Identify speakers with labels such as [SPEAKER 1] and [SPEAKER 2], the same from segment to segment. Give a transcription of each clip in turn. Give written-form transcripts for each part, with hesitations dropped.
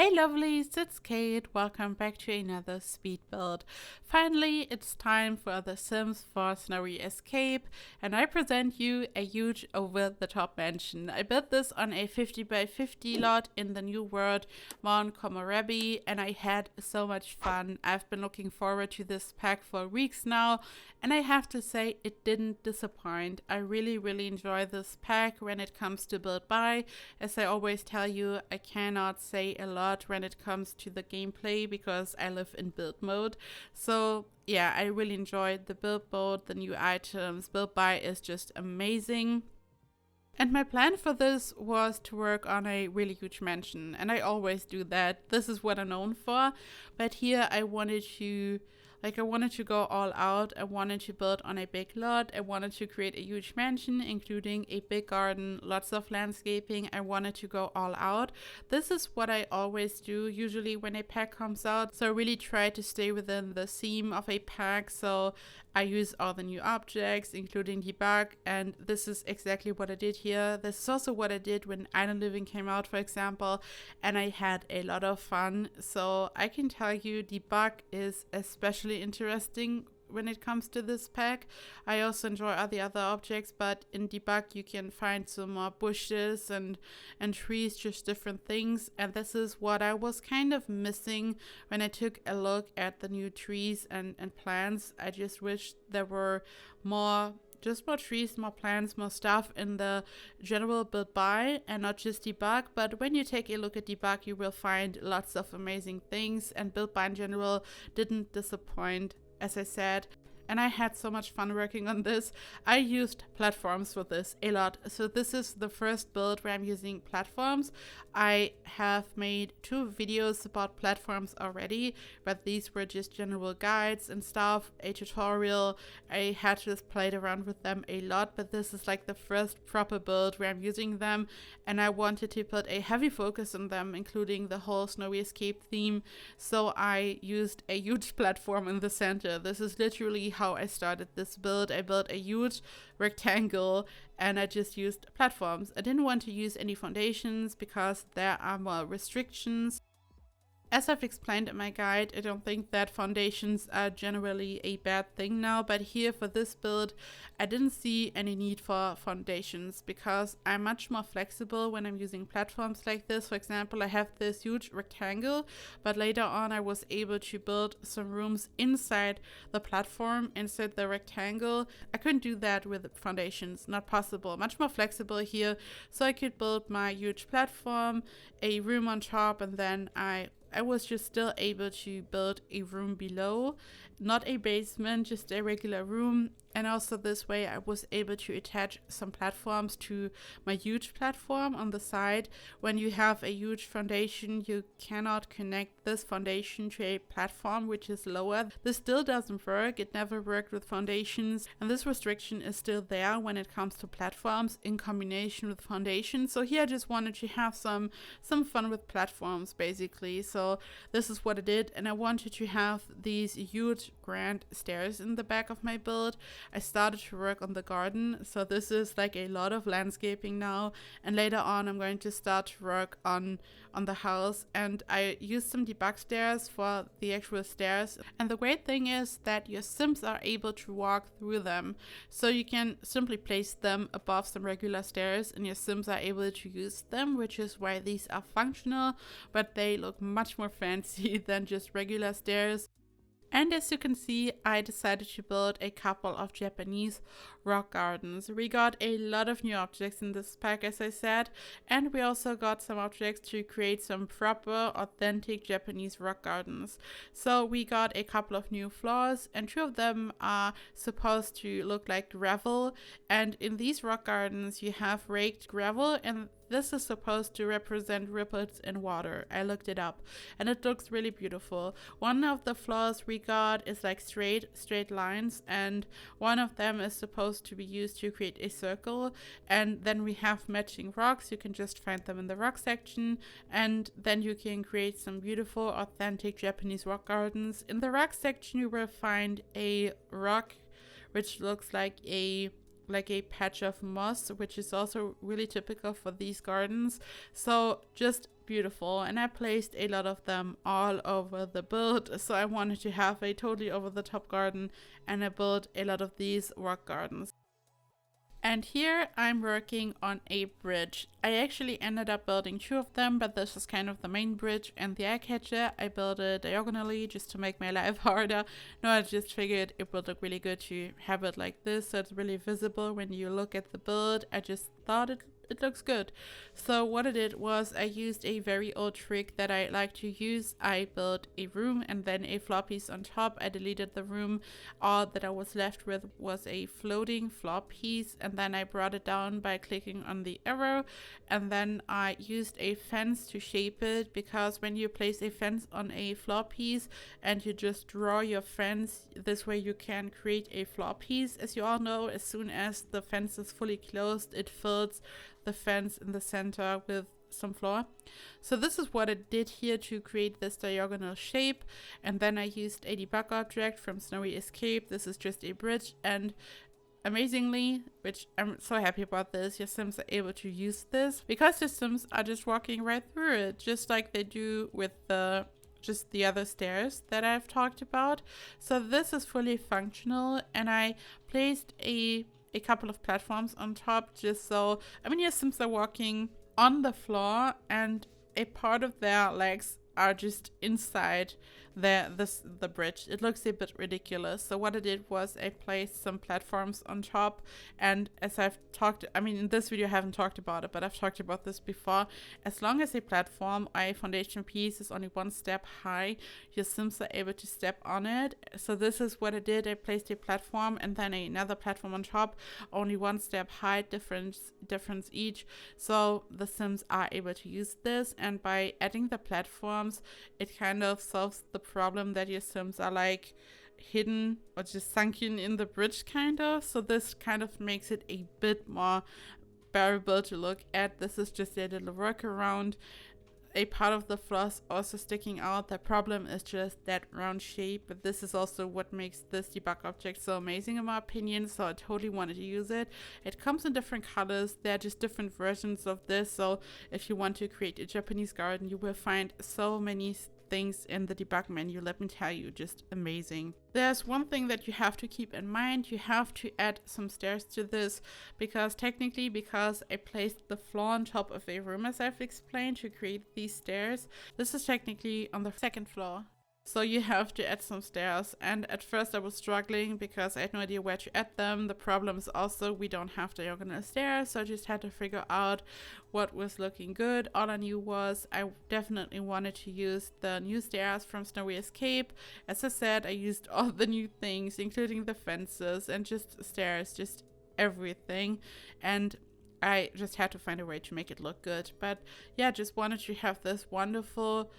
[SPEAKER 1] Hey lovelies, it's Kate. Welcome back to another speed build. Finally, it's time for the Sims 4 Snowy Escape, and I present you a huge over-the-top mansion. I built this on a 50 by 50 lot in the new world, Mount Komorebi, and I had so much fun. I've been looking forward to this pack for weeks now, and I have to say it didn't disappoint. I really enjoy this pack when it comes to build by. As I always tell you, I cannot say a lot when it comes to the gameplay because I live in build mode. So yeah, I really enjoyed the build mode, the new items. Build by is just amazing. And my plan for this was to work on a really huge mansion, and I always do that. This is what I'm known for. But here I wanted to go all out. I wanted to build on a big lot. I wanted to create a huge mansion, including a big garden, lots of landscaping. I wanted to go all out. This is what I always do, usually when a pack comes out. So I really try to stay within the theme of a pack. So I use all the new objects, including debug, and this is exactly what I did here. This is also what I did when Island Living came out, for example, and I had a lot of fun. So I can tell you debug is especially interesting when it comes to this pack. I also enjoy all the other objects, but in debug you can find some more bushes and trees, just different things, and this is what I was kind of missing when I took a look at the new trees and plants. I just wish there were more trees, more plants, more stuff in the general build by and not just debug. But when you take a look at debug, you will find lots of amazing things, and build by in general didn't disappoint, as I said. And I had so much fun working on this. I used platforms for this a lot. So this is the first build where I'm using platforms. I have made 2 videos about platforms already, but these were just general guides and stuff, a tutorial. I had just played around with them a lot, but this is like the first proper build where I'm using them, and I wanted to put a heavy focus on them, including the whole Snowy Escape theme. So I used a huge platform in the center. This is literally how I started this build. I built a huge rectangle and I just used platforms. I didn't want to use any foundations because there are more restrictions. As I've explained in my guide, I don't think that foundations are generally a bad thing now, but here for this build, I didn't see any need for foundations because I'm much more flexible when I'm using platforms like this. For example, I have this huge rectangle, but later on I was able to build some rooms inside the platform, inside the rectangle. I couldn't do that with foundations, not possible. Much more flexible here, so I could build my huge platform, a room on top, and then I was just still able to build a room below, not a basement, just a regular room. And also this way I was able to attach some platforms to my huge platform on the side. When you have a huge foundation, you cannot connect this foundation to a platform which is lower. This still doesn't work. It never worked with foundations, and this restriction is still there when it comes to platforms in combination with foundations. So here I just wanted to have some fun with platforms basically. So this is what I did, and I wanted to have these huge grand stairs in the back of my build. I started to work on the garden, so this is like a lot of landscaping now, and later on I'm going to start to work on the house, and I used some debug stairs for the actual stairs. And the great thing is that your Sims are able to walk through them, so you can simply place them above some regular stairs and your Sims are able to use them, which is why these are functional, but they look much more fancy than just regular stairs. And as you can see, I decided to build a couple of Japanese rock gardens. We got a lot of new objects in this pack, as I said, and we also got some objects to create some proper, authentic Japanese rock gardens. So we got a couple of new floors, and 2 of them are supposed to look like gravel. And in these rock gardens, you have raked gravel, and this is supposed to represent ripples in water. I looked it up and it looks really beautiful. One of the floors we got is like straight lines, and one of them is supposed to be used to create a circle. And then we have matching rocks. You can just find them in the rock section, and then you can create some beautiful authentic Japanese rock gardens. In the rock section you will find a rock which looks like a like a patch of moss, which is also really typical for these gardens. So just beautiful, and I placed a lot of them all over the build. So I wanted to have a totally over the top garden, and I built a lot of these rock gardens. And here I'm working on a bridge. I actually ended up building 2 of them, but this is kind of the main bridge and the eye catcher. I built it diagonally just to make my life harder. No, I just figured it would look really good to have it like this, so it's really visible when you look at the build. I just thought it looks good. So what I did was I used a very old trick that I like to use. I built a room and then a floor piece on top. I deleted the room. All that I was left with was a floating floor piece, and then I brought it down by clicking on the arrow, and then I used a fence to shape it, because when you place a fence on a floor piece and you just draw your fence, this way you can create a floor piece. As you all know, as soon as the fence is fully closed, it fills the fence in the center with some floor. So this is what I did here to create this diagonal shape, and then I used a debug object from Snowy Escape. This is just a bridge, and amazingly, which I'm so happy about this, your Sims are able to use this because your Sims are just walking right through it, just like they do with the other stairs that I've talked about. So this is fully functional, and I placed a couple of platforms on top, just so, I mean, your Sims are walking on the floor and a part of their legs are just inside the bridge. It looks a bit ridiculous. So what I did was I placed some platforms on top, and as I've talked, I mean, in this video I haven't talked about it, but I've talked about this before. As long as a platform, a foundation piece, is only 1 step high, your Sims are able to step on it. So this is what I did. I placed a platform and then another platform on top, only 1 step high, difference each. So the Sims are able to use this, and by adding the platforms, it kind of solves the problem that your Sims are like hidden or just sunken in the bridge kind of. So this kind of makes it a bit more bearable to look at. This is just a little workaround. A part of the floss also sticking out. The problem is just that round shape, but this is also what makes this debug object so amazing in my opinion, so I totally wanted to use it. It comes in different colors. There are just different versions of this, so if you want to create a Japanese garden, you will find so many things in the debug menu. Let me tell you, just amazing. There's one thing that you have to keep in mind. You have to add some stairs to this, because I placed the floor on top of a room, as I've explained, to create these stairs. This is technically on the 2nd floor. So you have to add some stairs, and at first I was struggling because I had no idea where to add them. The problem is also we don't have diagonal stairs, so I just had to figure out what was looking good. All I knew was I definitely wanted to use the new stairs from Snowy Escape. As I said, I used all the new things, including the fences and just stairs, just everything, and I just had to find a way to make it look good. But yeah, just wanted to have this wonderful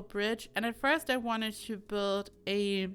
[SPEAKER 1] bridge. And at first I wanted to build a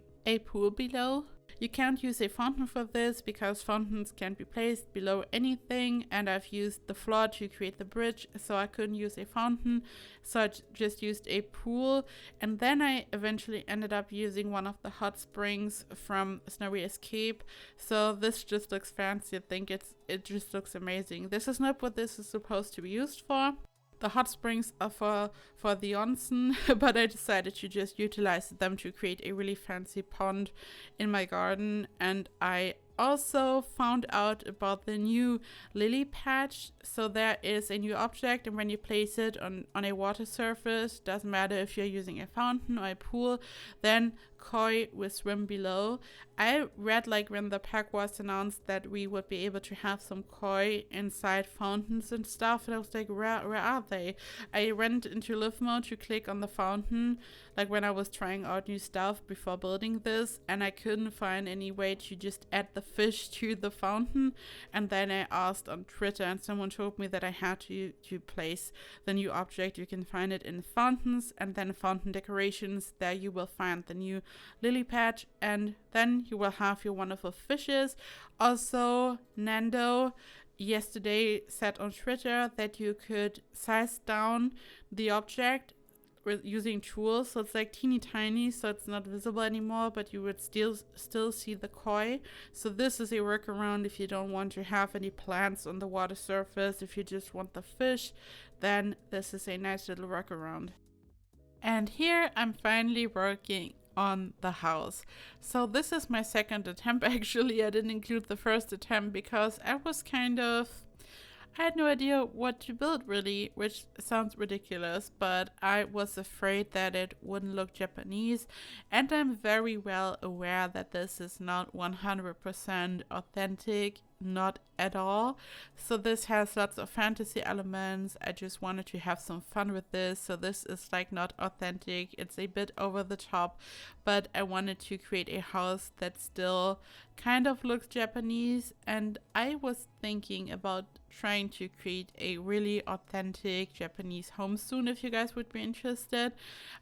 [SPEAKER 1] pool below. You can't use a fountain for this because fountains can't be placed below anything, and I've used the floor to create the bridge, so I couldn't use a fountain, so I just used a pool. And then I eventually ended up using one of the hot springs from Snowy Escape. So this just looks fancy. I think it just looks amazing. This is not what this is supposed to be used for. The hot springs are for the onsen, but I decided to just utilize them to create a really fancy pond in my garden. And I also found out about the new lily patch. So there is a new object, and when you place it on a water surface, doesn't matter if you're using a fountain or a pool, then koi will swim below. I read, like, when the pack was announced that we would be able to have some koi inside fountains and stuff, and I was like, where are they? I went into live mode to click on the fountain, like when I was trying out new stuff before building this, and I couldn't find any way to just add the fish to the fountain. And then I asked on Twitter, and someone told me that I had to place the new object. You can find it in fountains, and then fountain decorations. There you will find the new lily patch, and then you will have your wonderful fishes. Also, Nando yesterday said on Twitter that you could size down the object using tools, so it's like teeny tiny, so it's not visible anymore, but you would still see the koi. So this is a workaround if you don't want to have any plants on the water surface. If you just want the fish, then this is a nice little workaround. And here I'm finally working on the house. So this is my second attempt. Actually, I didn't include the first attempt because I had no idea what to build really, which sounds ridiculous, but I was afraid that it wouldn't look Japanese, and I'm very well aware that this is not 100% authentic, not at all. So this has lots of fantasy elements. I just wanted to have some fun with this, so this is like not authentic. It's a bit over the top, but I wanted to create a house that still kind of looks Japanese, and I was thinking about trying to create a really authentic Japanese home soon if you guys would be interested.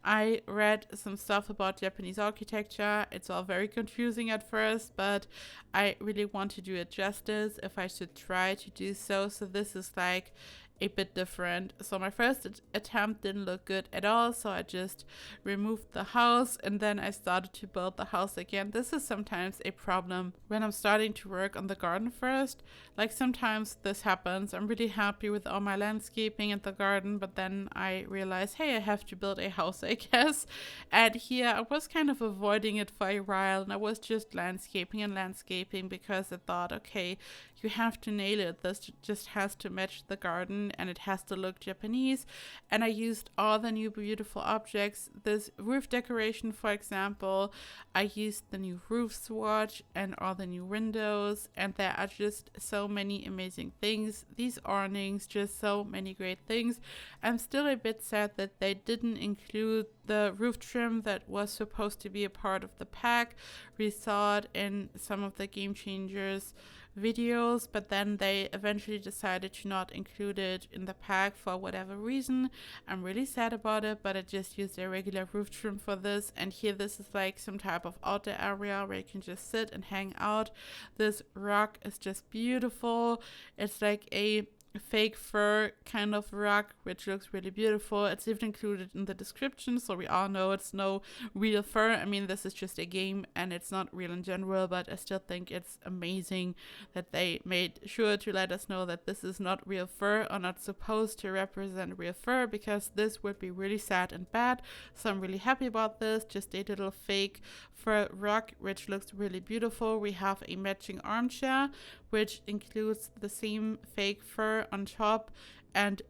[SPEAKER 1] I read some stuff about Japanese architecture. It's all very confusing at first, but I really want to do it justice if I should try to do so. So this is like a bit different. So my first attempt didn't look good at all, so I just removed the house and then I started to build the house again. This is sometimes a problem when I'm starting to work on the garden first. Like sometimes this happens. I'm really happy with all my landscaping and the garden, but then I realize, hey, I have to build a house, I guess. And here I was kind of avoiding it for a while, and I was just landscaping because I thought, okay, you have to nail it. This just has to match the garden and it has to look Japanese. And I used all the new beautiful objects. This roof decoration, for example, I used the new roof swatch and all the new windows. And there are just so many amazing things. These awnings, just so many great things. I'm still a bit sad that they didn't include the roof trim that was supposed to be a part of the pack. We saw it in some of the Game Changers videos, but then they eventually decided to not include it in the pack for whatever reason. I'm really sad about it, but I just used a regular roof trim for this. And here this is like some type of outdoor area where you can just sit and hang out. This rock is just beautiful. It's like a fake fur kind of rug, which looks really beautiful. It's even included in the description, so we all know it's no real fur. I mean, this is just a game and it's not real in general, but I still think it's amazing that they made sure to let us know that this is not real fur or not supposed to represent real fur, because this would be really sad and bad. So I'm really happy about this. Just a little fake fur rug, which looks really beautiful. We have a matching armchair, which includes the same fake fur on top, and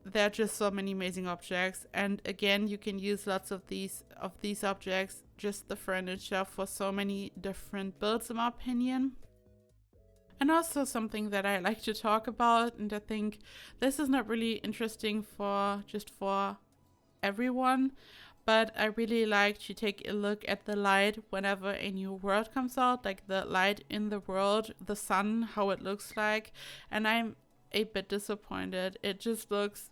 [SPEAKER 1] there are just so many amazing objects. And again, you can use lots of these objects, just the furniture, for so many different builds, in my opinion. And also something that I like to talk about, and I think this is not really interesting for everyone, but I really like to take a look at the light whenever a new world comes out, like the light in the world, the sun, how it looks like. And I'm a bit disappointed. It just looks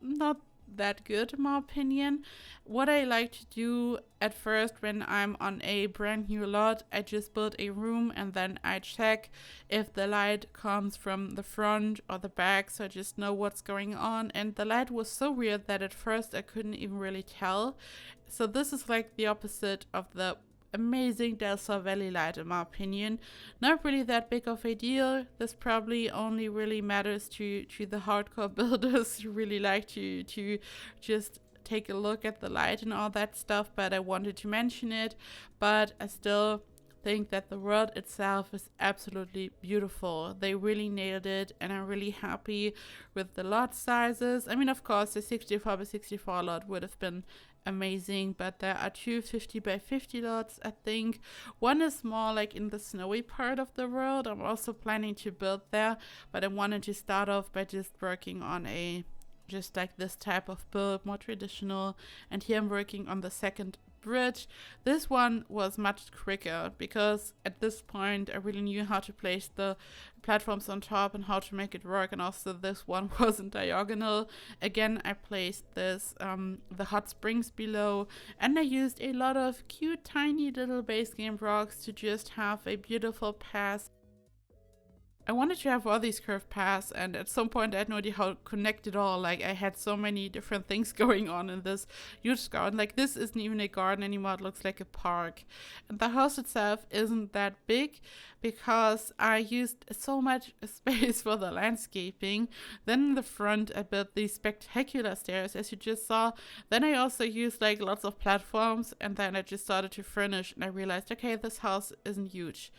[SPEAKER 1] not that good, in my opinion. What I like to do at first when I'm on a brand new lot, I just build a room and then I check if the light comes from the front or the back, so I just know what's going on. And the light was so weird that at first I couldn't even really tell. So this is like the opposite of the amazing Del Sol Valley light, in my opinion. Not really that big of a deal. This probably only really matters to the hardcore builders who really like to just take a look at the light and all that stuff, but I wanted to mention it. But I still think that the world itself is absolutely beautiful. They really nailed it, and I'm really happy with the lot sizes. I mean, of course, the 64 by 64 lot would have been amazing, but there are two 50 by 50 lots, I think. One is more like in the snowy part of the world. I'm also planning to build there, but I wanted to start off by just working on just like this type of build, more traditional. And here I'm working on the second bridge. This one was much quicker because at this point I really knew how to place the platforms on top and how to make it work, and also this one wasn't diagonal. Again, I placed this the hot springs below, and I used a lot of cute tiny little base game rocks to just have a beautiful path. I wanted to have all these curved paths, and at some point I had no idea how to connect it all. Like, I had so many different things going on in this huge garden. Like, this isn't even a garden anymore, it looks like a park. And the house itself isn't that big because I used so much space for the landscaping. Then in the front I built these spectacular stairs, as you just saw. Then I also used like lots of platforms, and then I just started to furnish, and I realized, okay, this house isn't huge.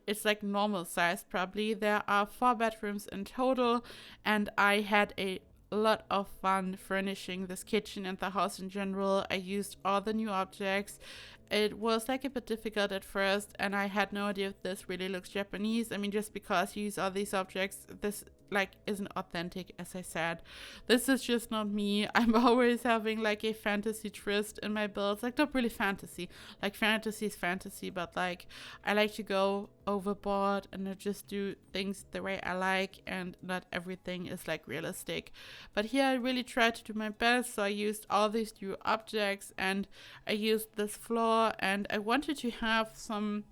[SPEAKER 1] It's like normal size probably. There are 4 bedrooms in total, and I had a lot of fun furnishing this kitchen and the house in general. I used all the new objects. It was like a bit difficult at first, and I had no idea if this really looks Japanese. I mean, just because you use all these objects, this like isn't authentic, as I said. This is just not me. I'm always having like a fantasy twist in my builds. Like, not really fantasy. Like, fantasy is fantasy, but like I like to go overboard and I just do things the way I like, and not everything is like realistic. But here I really tried to do my best, so I used all these new objects, and I used this floor, and I wanted to have some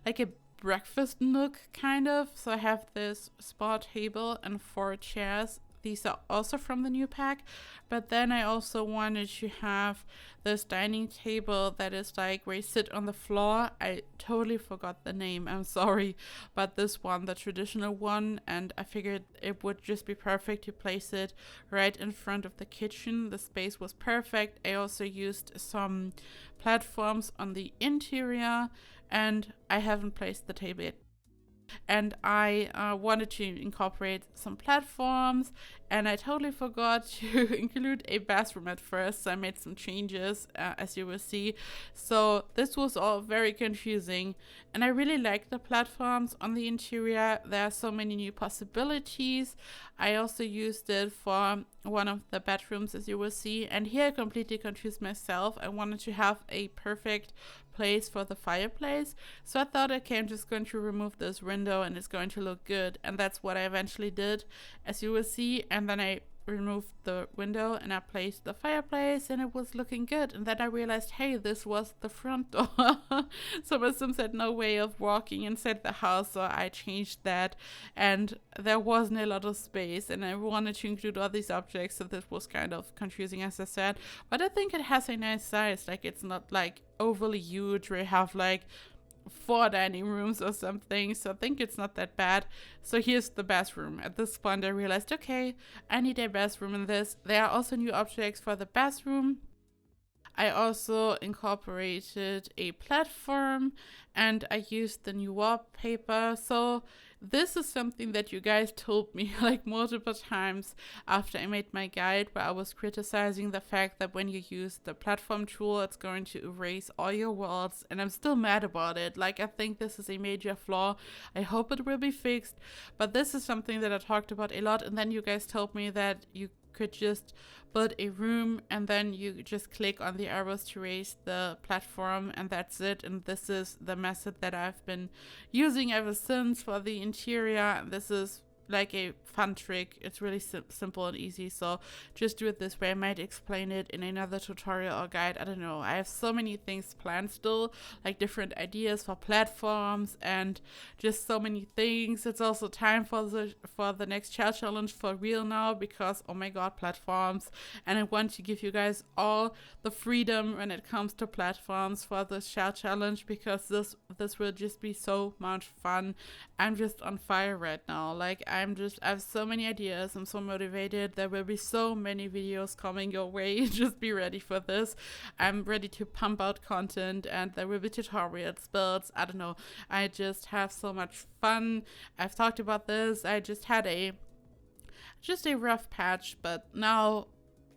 [SPEAKER 1] like a breakfast nook kind of. So I have this spa table and 4 chairs. These are also from the new pack, but then I also wanted to have this dining table that is like where you sit on the floor. I totally forgot the name, I'm sorry, but this one, the traditional one, and I figured it would just be perfect to place it right in front of the kitchen. The space was perfect. I also used some platforms on the interior, and I haven't placed the table yet. And I wanted to incorporate some platforms, and I totally forgot to include a bathroom at first, so I made some changes, as you will see. So this was all very confusing, and I really like the platforms on the interior. There are so many new possibilities. I also used it for one of the bedrooms, as you will see, and here I completely confused myself. I wanted to have a perfect place for the fireplace, so I thought, okay, I'm just going to remove this window and it's going to look good, and that's what I eventually did, as you will see. And then I removed the window and I placed the fireplace, and it was looking good. And then I realized, hey, this was the front door. So my Sims had no way of walking inside the house, so I changed that, and there wasn't a lot of space, and I wanted to include all these objects, so this was kind of confusing, as I said. But I think it has a nice size. Like, it's not like overly huge where you have like 4 dining rooms or something, so I think it's not that bad. So here's the bathroom. At this point I realized, okay, I need a bathroom in this. There are also new objects for the bathroom. I also incorporated a platform, and I used the new wallpaper. So this is something that you guys told me like multiple times after I made my guide, where I was criticizing the fact that when you use the platform tool, it's going to erase all your walls, and I'm still mad about it. Like, I think this is a major flaw. I hope it will be fixed, but this is something that I talked about a lot, and then you guys told me that you could just build a room and then you just click on the arrows to raise the platform, and that's it. And this is the method that I've been using ever since for the interior. This is like a fun trick. It's really simple and easy, so just do it this way. I might explain it in another tutorial or guide, I don't know. I have so many things planned still, like different ideas for platforms and just so many things. It's also time for the next challenge for real now, because oh my god, platforms, and I want to give you guys all the freedom when it comes to platforms for this challenge, because this will just be so much fun. I'm just on fire right now. Like, I have so many ideas. I'm so motivated. There will be so many videos coming your way. Just be ready for this. I'm ready to pump out content, and there will be tutorials, builds. I don't know. I just have so much fun. I've talked about this. I just had a rough patch, but now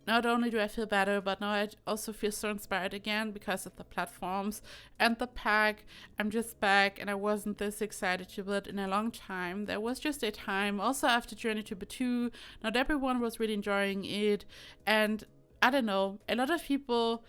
[SPEAKER 1] not only do I feel better, but now I also feel so inspired again because of the platforms and the pack. I'm just back, and I wasn't this excited to build in a long time. There was just a time, also after Journey to Batu, not everyone was really enjoying it, and I don't know, a lot of people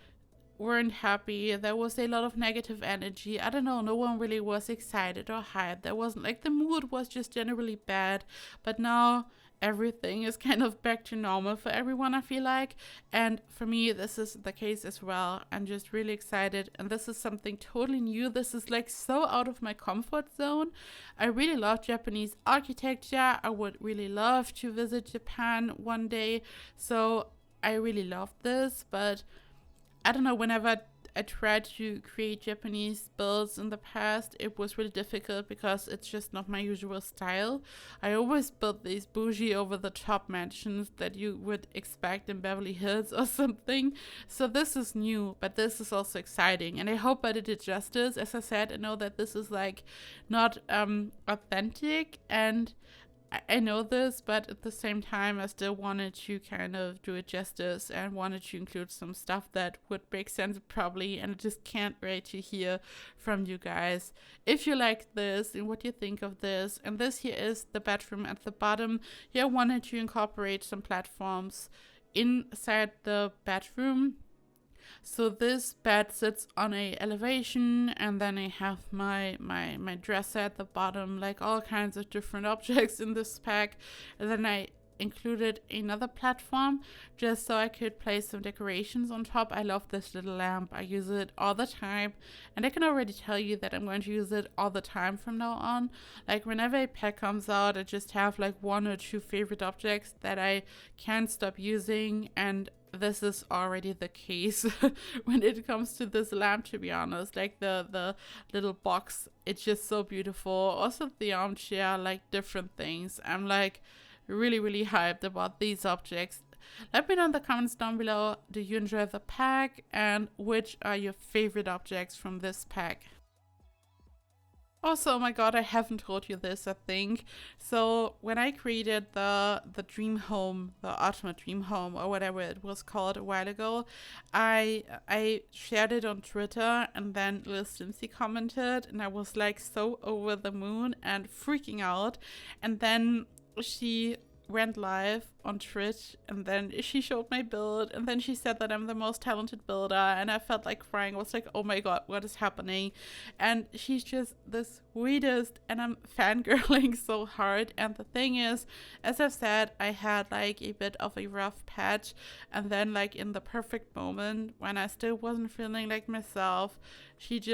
[SPEAKER 1] weren't happy. There was a lot of negative energy. I don't know, no one really was excited or hyped. There wasn't, like, the mood was just generally bad. But now everything is kind of back to normal for everyone, I feel like. And for me, this is the case as well. I'm just really excited. And this is something totally new. This is like so out of my comfort zone. I really love Japanese architecture. I would really love to visit Japan one day. So I really love this. But I don't know, whenever I tried to create Japanese builds in the past, it was really difficult because it's just not my usual style. I always built these bougie over the top mansions that you would expect in Beverly Hills or something. So this is new, but this is also exciting, and I hope I did it justice. As I said, I know that this is like not authentic, and I know this, but at the same time, I still wanted to kind of do it justice and wanted to include some stuff that would make sense probably, and I just can't wait to hear from you guys if you like this and what you think of this. And this here is the bedroom at the bottom. Here I wanted to incorporate some platforms inside the bedroom. So this bed sits on a elevation, and then I have my dresser at the bottom, like all kinds of different objects in this pack. And then I included another platform just so I could place some decorations on top. I love this little lamp. I use it all the time, and I can already tell you that I'm going to use it all the time from now on. Like whenever a pack comes out, I just have like one or two favorite objects that I can't stop using, and this is already the case when it comes to this lamp, to be honest. Like the little box, it's just so beautiful. Also the armchair, like different things. I'm like really hyped about these objects. Let me know in the comments down below, do you enjoy the pack, and which are your favorite objects from this pack? Also, oh my god, I haven't told you this, I think. So when I created the dream home, the ultimate dream home, or whatever it was called a while ago, I shared it on Twitter, and then Lil Slimsy commented, and I was like so over the moon and freaking out. And then she went live on Twitch, and then she showed my build, and then she said that I'm the most talented builder, and I felt like crying. I was like, oh my god, what is happening? And she's just the sweetest, and I'm fangirling so hard. And the thing is, as I've said, I had like a bit of a rough patch, and then like in the perfect moment when I still wasn't feeling like myself, she's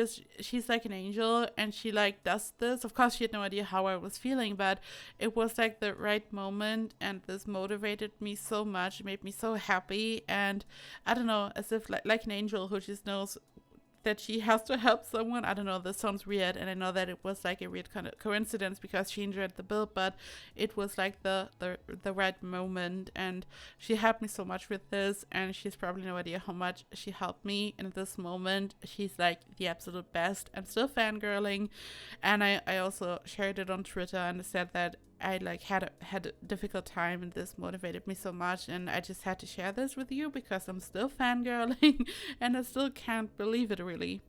[SPEAKER 1] like an angel, and she like does this. Of course she had no idea how I was feeling, but it was like the right moment, and this motivated me so much. It made me so happy, and I don't know, as if like an angel who just knows that she has to help someone. I don't know, this sounds weird, and I know that it was like a weird kind of coincidence because she enjoyed the build, but it was like the right moment, and she helped me so much with this, and she's probably no idea how much she helped me in this moment. She's like the absolute best. I'm still fangirling, and I also shared it on Twitter and said that I like had a difficult time, and this motivated me so much, and I just had to share this with you because I'm still fangirling and I still can't believe it really.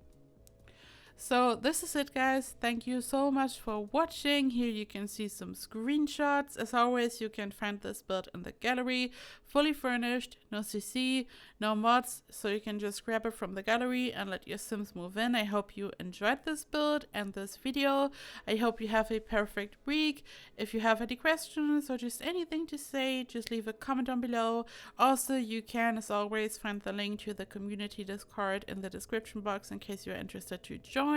[SPEAKER 1] So this is it, guys. Thank you so much for watching. Here you can see some screenshots. As always, you can find this build in the gallery, fully furnished, no CC, no mods, so you can just grab it from the gallery and let your Sims move in. I hope you enjoyed this build and this video. I hope you have a perfect week. If you have any questions or just anything to say, just leave a comment down below. Also, you can, as always, find the link to the community Discord in the description box in case you're interested to join.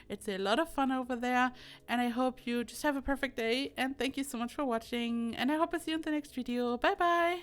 [SPEAKER 1] It's a lot of fun over there, and I hope you just have a perfect day, and thank you so much for watching, and I hope I see you in the next video. Bye bye.